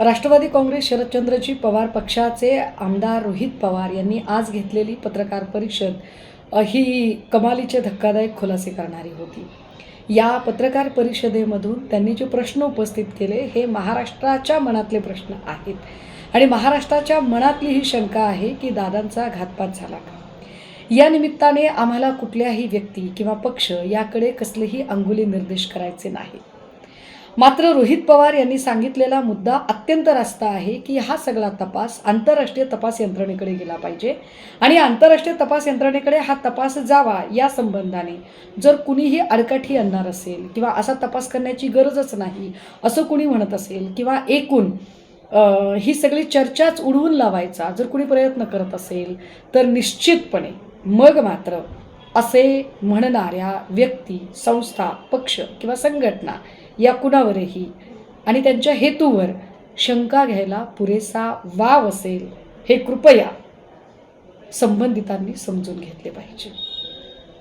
राष्ट्रवादी काँग्रेस शरदचंद्रजी पवार पक्षाचे आमदार रोहित पवार यांनी आज घेतलेली पत्रकार परिषद ही कमालीचे धक्कादायक खुलासे करणारी होती। या पत्रकार परिषदेमधून त्यांनी जे प्रश्न उपस्थित केले हे महाराष्ट्राच्या मनातले प्रश्न आहेत आणि महाराष्ट्राच्या मनातली ही शंका आहे की दादांचा घातपात झाला का। या निमित्ताने आम्हाला कुठल्याही व्यक्ती किंवा पक्ष याकडे कसलेही अंगुली निर्देश करायचे नाही। मात्र रोहित पवार यांनी सांगितलेला मुद्दा अत्यंत रास्त आहे की हा सगळा तपास आंतरराष्ट्रीय तपास यंत्रणेकडे गेला पाहिजे आणि आंतरराष्ट्रीय तपास यंत्रणेकडे हा तपास जावा या संबंधाने जर कुणीही आडकाठी आणणार असेल किंवा असा तपास करण्याची गरजच नाही असं कुणी म्हणत असेल किंवा एकूण ही सगळी चर्चाच उडवून लावायचा जर कुणी प्रयत्न करत असेल तर निश्चितपणे मग मात्र असे म्हणणाऱ्या व्यक्ती, संस्था, पक्ष किंवा संघटना या कुणावरही आणि त्यांच्या हेतूवर शंका घ्यायला पुरेसा वाव असेल हे कृपया संबंधितांनी समजून घेतले पाहिजे।